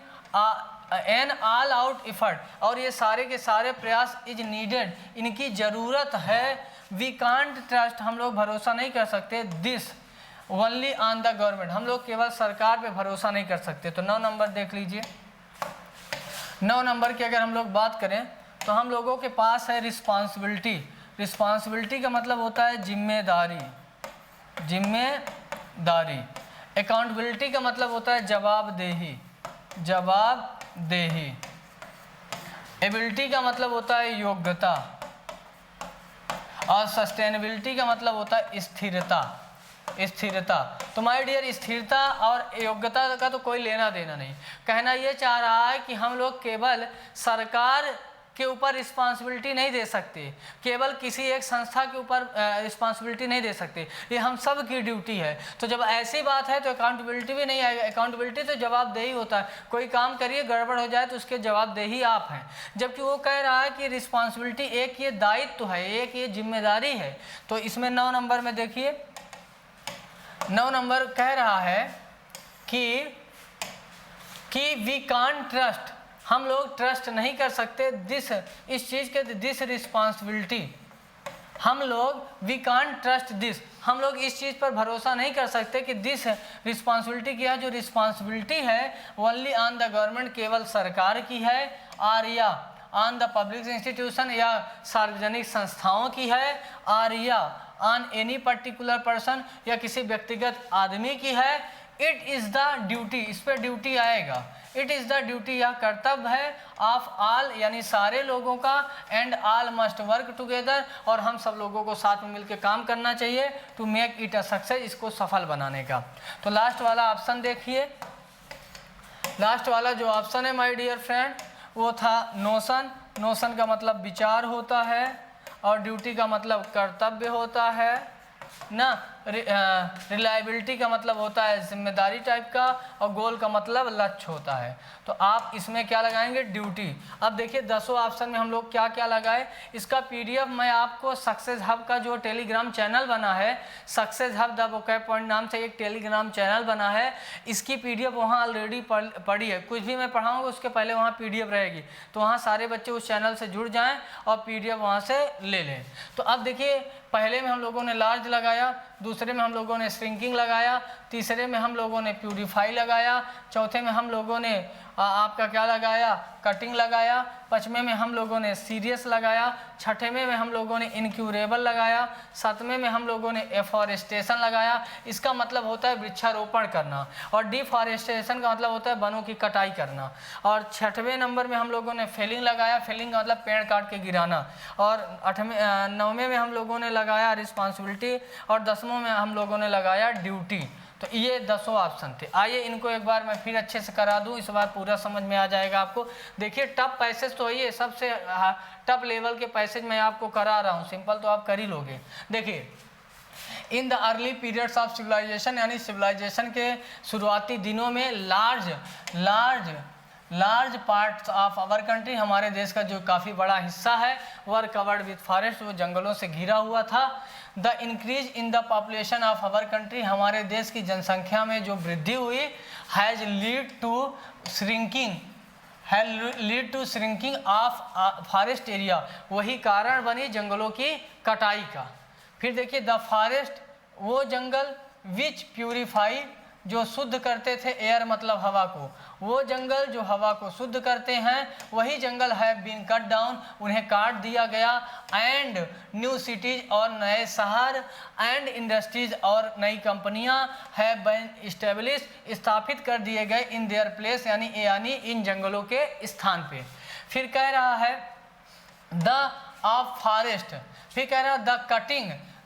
एन ऑल आउट एफर्ट, और ये सारे के सारे प्रयास इज नीडेड, इनकी ज़रूरत है। वी कांट ट्रस्ट, हम लोग भरोसा नहीं कर सकते, this only on the government, हम लोग केवल सरकार पे भरोसा नहीं कर सकते। तो 9 नंबर देख लीजिए। 9 नंबर की अगर हम लोग बात करें तो हम लोगों के पास है रिस्पॉन्सिबिलिटी। रिस्पॉन्सिबिलिटी का मतलब होता है जिम्मेदारी, जिम्मेदारी। अकाउंटेबिलिटी का मतलब होता है जवाबदेही, जवाबदेही। एबिलिटी का मतलब होता है योग्यता, और सस्टेनेबिलिटी का मतलब होता है स्थिरता, स्थिरता। तो माय डियर, स्थिरता और योग्यता का तो कोई लेना देना नहीं। कहना ये चाह रहा है कि हम लोग केवल सरकार के ऊपर रिस्पॉन्सिबिलिटी नहीं दे सकते, केवल किसी एक संस्था के ऊपर रिस्पॉन्सिबिलिटी नहीं दे सकते, ये हम सब की ड्यूटी है। तो जब ऐसी बात है तो अकाउंटेबिलिटी भी नहीं आएगा। अकाउंटेबिलिटी तो जवाबदेही होता है, कोई काम करिए गड़बड़ हो जाए तो उसके जवाबदेही आप हैं, जबकि वो कह रहा है कि रिस्पॉन्सिबिलिटी एक ये दायित्व है, एक ये जिम्मेदारी है। तो इसमें 9 नंबर में देखिए, 9 नंबर कह रहा है कि वी कांट ट्रस्ट, हम लोग ट्रस्ट नहीं कर सकते दिस, इस चीज़ के, दिस रिस्पॉन्सिबिलिटी, हम लोग वी कांट ट्रस्ट दिस, हम लोग इस चीज़ पर भरोसा नहीं कर सकते कि दिस रिस्पॉन्सिबिलिटी क्या, जो रिस्पॉन्सिबिलिटी है ओनली ऑन द गवर्नमेंट, केवल सरकार की है, और या ऑन द पब्लिक इंस्टीट्यूशन, या सार्वजनिक संस्थाओं की है, और या ऑन एनी पर्टिकुलर पर्सन, या किसी व्यक्तिगत आदमी की है। इट इज़ द ड्यूटी, इस पर ड्यूटी आएगा, इट इज़ द ड्यूटी, यह कर्तव्य है, ऑफ ऑल, यानी सारे लोगों का, and all must work together, और हम सब लोगों को साथ में मिलकर काम करना चाहिए, to make it a success, इसको सफल बनाने का। तो लास्ट वाला ऑप्शन देखिए, लास्ट वाला जो ऑप्शन है माय डियर फ्रेंड, वो था नोशन। नोशन का मतलब विचार होता है, और ड्यूटी का मतलब कर्तव्य होता है ना। रिलायबिलिटी का मतलब होता है जिम्मेदारी टाइप का, और गोल का मतलब लक्ष्य होता है। तो आप इसमें क्या लगाएंगे, ड्यूटी। अब देखिए 10 ऑप्शन में हम लोग क्या क्या लगाए, इसका पीडीएफ मैं आपको सक्सेस हब का जो टेलीग्राम चैनल बना है, success hub the vocab point नाम से एक टेलीग्राम चैनल बना है, इसकी पीडीएफ वहाँ ऑलरेडी पड़ी है। कुछ भी मैं पढ़ाऊँगा उसके पहले वहाँ पीडीएफ रहेगी, तो वहाँ सारे बच्चे उस चैनल से जुड़ जाएँ और पीडीएफ वहाँ से ले लें। तो अब देखिए, पहले में हम लोगों ने लार्ज लगाया, दूसरे में हम लोगों ने श्रिंकिंग लगाया, तीसरे में हम लोगों ने प्यूरिफाई लगाया, चौथे में हम लोगों ने आपका क्या लगाया, कटिंग लगाया, पाँचवें में हम लोगों ने सीरियस लगाया, छठवें में हम लोगों ने इनक्यूरेबल लगाया, सातवें में हम लोगों ने एफॉरेस्टेशन लगाया। इसका मतलब होता है वृक्षारोपण करना, और डिफॉरेस्टेशन का मतलब होता है वनों की कटाई करना। और छठवें नंबर में हम लोगों ने फेलिंग लगाया, फेलिंग का मतलब पेड़ काट के गिराना। और 9वें में हम लोगों ने लगाया रिस्पॉन्सिबिलिटी, और 10वें में हम लोगों ने लगाया ड्यूटी। तो ये 10 ऑप्शन थे। आइए इनको एक बार मैं फिर अच्छे से करा दूं, इस बार पूरा समझ में आ जाएगा आपको। देखिए टफ पैसेज तो ये सबसे टफ लेवल के पैसेज मैं आपको करा रहा हूँ, सिंपल तो आप कर ही लोगे। देखिए, in the early periods of civilization, यानी सिविलाइजेशन के शुरुआती दिनों में large parts of our country, हमारे देश का जो काफ़ी बड़ा हिस्सा है, वर कवर्ड विथ फॉरेस्ट, वो जंगलों से घिरा हुआ था। The increase in the population of our country, हमारे देश की जनसंख्या में जो वृद्धि हुई, has lead to shrinking of forest area, वही कारण बनी जंगलों की कटाई का। फिर देखिए, द फॉरेस्ट, वो जंगल, विच प्यूरिफाई, जो शुद्ध करते थे एयर मतलब हवा को, वो जंगल जो हवा को शुद्ध करते हैं, वही जंगल है बीन कट डाउन, उन्हें काट दिया गया। एंड न्यू सिटीज, और नए शहर, एंड इंडस्ट्रीज, और नई कंपनियां है बीन इस्टेब्लिश, स्थापित कर दिए गए इन देयर प्लेस, यानी इन जंगलों के स्थान पे। फिर कह रहा है द ऑफ फॉरेस्ट, फिर कह रहा है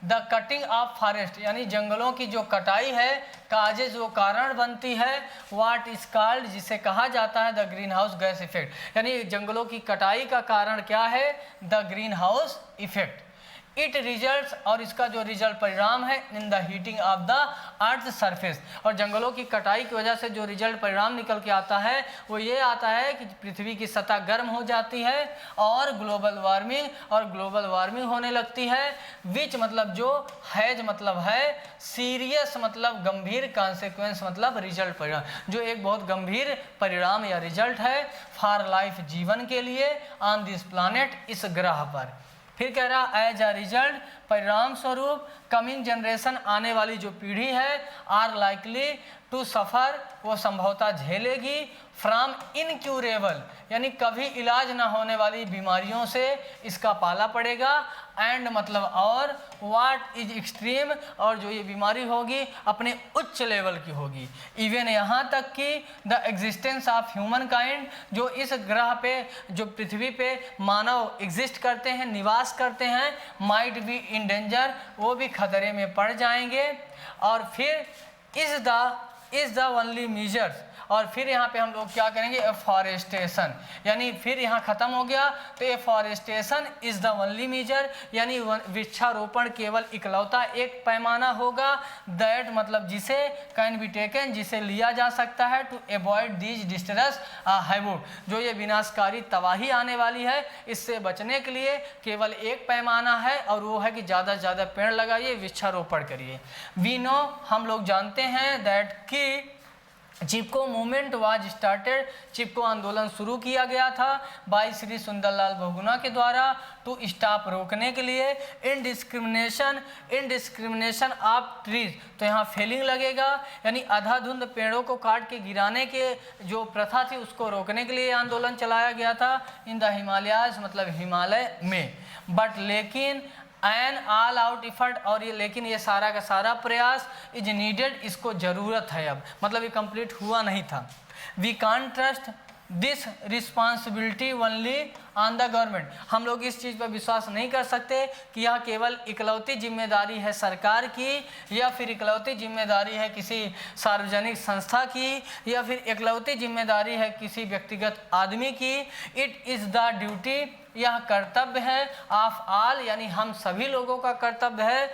द कटिंग ऑफ फॉरेस्ट, यानी जंगलों की जो कटाई है, काजेज जो कारण बनती है, व्हाट इज कॉल्ड, जिसे कहा जाता है the green house gas effect, यानी जंगलों की कटाई का कारण क्या है, the green house effect. It results, और इसका जो रिजल्ट परिणाम है, in the heating of the earth surface, और जंगलों की कटाई की वजह से जो रिजल्ट परिणाम निकल के आता है वो ये आता है कि पृथ्वी की सतह गर्म हो जाती है और ग्लोबल वार्मिंग होने लगती है। विच मतलब जो, हैज मतलब है, सीरियस मतलब गंभीर, कॉन्सिक्वेंस मतलब रिजल्ट परिणाम, जो एक बहुत गंभीर परिणाम या रिजल्ट है फॉर लाइफ, जीवन के लिए, ऑन दिस प्लानेट, इस ग्रह पर। फिर कह रहा एज अ रिजल्ट, परिणाम स्वरूप, कमिंग जनरेशन, आने वाली जो पीढ़ी है, आर लाइकली टू सफ़र, वो संभवतः झेलेगी, फ्रॉम इनक्यूरेबल, यानी कभी इलाज ना होने वाली बीमारियों से इसका पाला पड़ेगा, एंड मतलब और, व्हाट इज एक्सट्रीम, और जो ये बीमारी होगी अपने उच्च लेवल की होगी, इवन यहाँ तक कि the existence of human kind, जो इस ग्रह पे, जो पृथ्वी पे मानव एग्जिस्ट करते हैं, निवास करते हैं, माइट बी इन डेंजर, वो भी खतरे में पड़ जाएंगे। और फिर इज द ओनली मेजर्स, और फिर यहाँ पे हम लोग क्या करेंगे, एफॉरेस्टेशन, यानी फिर यहाँ खत्म हो गया, तो afforestation is the only major, यानी वृक्षारोपण केवल इकलौता एक पैमाना होगा, दैट मतलब जिसे, कैन बी टेकन, जिसे लिया जा सकता है, to avoid these distress havoc, जो ये विनाशकारी तबाही आने वाली है, इससे बचने के लिए केवल एक पैमाना है, और वो है कि ज़्यादा से ज़्यादा पेड़ लगाइए, वृक्षारोपण करिए। वी नो, हम लोग जानते हैं, दैट कि चिपको मूवमेंट वाज स्टार्टेड, चिपको आंदोलन शुरू किया गया था बाई श्री सुंदरलाल बहुगुणा के द्वारा, टू स्टॉप, रोकने के लिए, इनडिस्क्रिमिनेशन ऑफ ट्रीज, तो यहाँ फेलिंग लगेगा, यानी आधाधुंध पेड़ों को काट के गिराने के जो प्रथा थी उसको रोकने के लिए आंदोलन चलाया गया था, इन द हिमालयाज मतलब हिमालय में, बट लेकिन एन ऑल आउट इफर्ट, और ये लेकिन ये सारा का सारा प्रयास इज नीडेड, इसको ज़रूरत है अब, मतलब ये कंप्लीट हुआ नहीं था। We can't trust this responsibility only on the government, हम लोग इस चीज़ पर विश्वास नहीं कर सकते कि यह केवल इकलौती जिम्मेदारी है सरकार की, या फिर इकलौती जिम्मेदारी है किसी सार्वजनिक संस्था की, या फिर इकलौती जिम्मेदारी है किसी व्यक्तिगत आदमी की। इट इज़ द ड्यूटी, यह कर्तव्य है, ऑफ ऑल, यानी हम सभी लोगों का कर्तव्य है,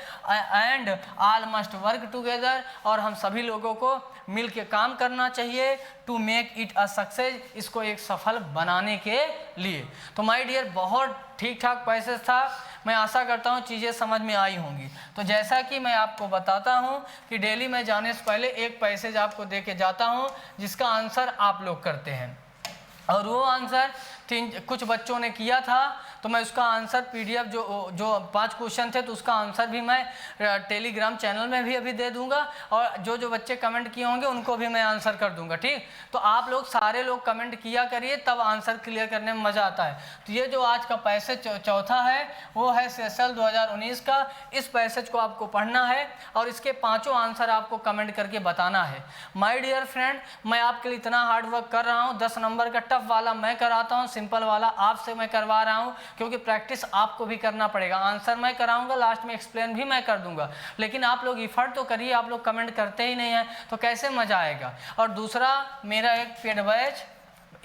and all must work together, और हम सभी लोगों को मिल के काम करना चाहिए, to make it a success, इसको एक सफल बनाने के लिए। तो माय डियर, बहुत ठीक ठाक पैसेज था, मैं आशा करता हूँ चीज़ें समझ में आई होंगी। तो जैसा कि मैं आपको बताता हूँ कि डेली मैं जाने से पहले एक पैसेज आपको दे के जाता हूँ जिसका आंसर आप लोग करते हैं, और वो आंसर कुछ बच्चों ने किया था, तो मैं उसका आंसर PDF जो 5 क्वेश्चन थे तो उसका आंसर भी मैं टेलीग्राम चैनल में भी अभी दे दूंगा, और जो बच्चे कमेंट किए होंगे उनको भी मैं आंसर कर दूंगा, ठीक। तो आप लोग सारे लोग कमेंट किया करिए, तब आंसर क्लियर करने में मज़ा आता है। तो ये जो आज का पैसेज चौथा है वो है सेशल 2019 का, इस पैसेज को आपको पढ़ना है और इसके 5 आंसर आपको कमेंट करके बताना है। माय डियर फ्रेंड, मैं आपके लिए इतना हार्डवर्क कर रहा हूँ, 10 नंबर का टफ वाला मैं कराता हूँ, सिंपल वाला आपसे मैं करवा रहा हूँ, क्योंकि प्रैक्टिस आपको भी करना पड़ेगा। आंसर मैं कराऊंगा, लास्ट में एक्सप्लेन भी मैं कर दूंगा, लेकिन आप लोग इफर्ट तो करिए, आप लोग कमेंट करते ही नहीं हैं तो कैसे मजा आएगा। और दूसरा, मेरा एक पेड बैच,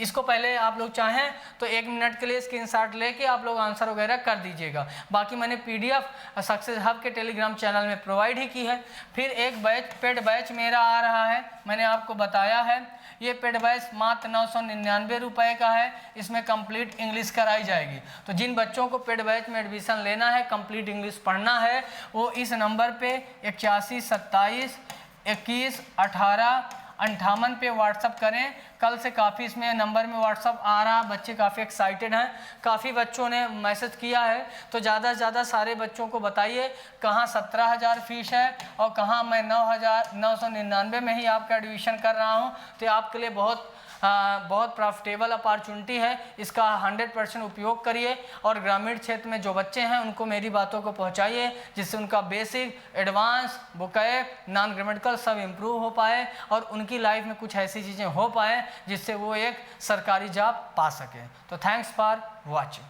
इसको पहले आप लोग चाहें तो 1 मिनट के लिए स्क्रीनशॉट लेके आप लोग आंसर वगैरह कर दीजिएगा, बाकी मैंने PDF सक्सेस हब के टेलीग्राम चैनल में प्रोवाइड ही की है। फिर एक बैच, पेड बैच मेरा आ रहा है, मैंने आपको बताया है, ये पेड बैच मात्र 999 रुपये का है, इसमें कंप्लीट इंग्लिश कराई जाएगी। तो जिन बच्चों को पेड बैच में एडमिशन लेना है, कंप्लीट इंग्लिश पढ़ना है, वो इस नंबर पे 81 27 21 18 58 पे व्हाट्सअप करें। कल से काफ़ी इसमें नंबर में व्हाट्सअप आ रहा, बच्चे काफ़ी एक्साइटेड हैं, काफ़ी बच्चों ने मैसेज किया है, तो ज़्यादा से ज़्यादा सारे बच्चों को बताइए कहाँ 17,000 फीस है और कहाँ मैं 9,999 में ही आपका एडमिशन कर रहा हूँ। तो आपके लिए बहुत प्रॉफिटेबल अपॉर्चुनिटी है, इसका 100% उपयोग करिए, और ग्रामीण क्षेत्र में जो बच्चे हैं उनको मेरी बातों को पहुंचाइए, जिससे उनका basic, advance, vocab, non grammatical सब इम्प्रूव हो पाए और उनकी लाइफ में कुछ ऐसी चीज़ें हो पाए जिससे वो एक सरकारी जॉब पा सकें। तो थैंक्स फॉर वॉचिंग।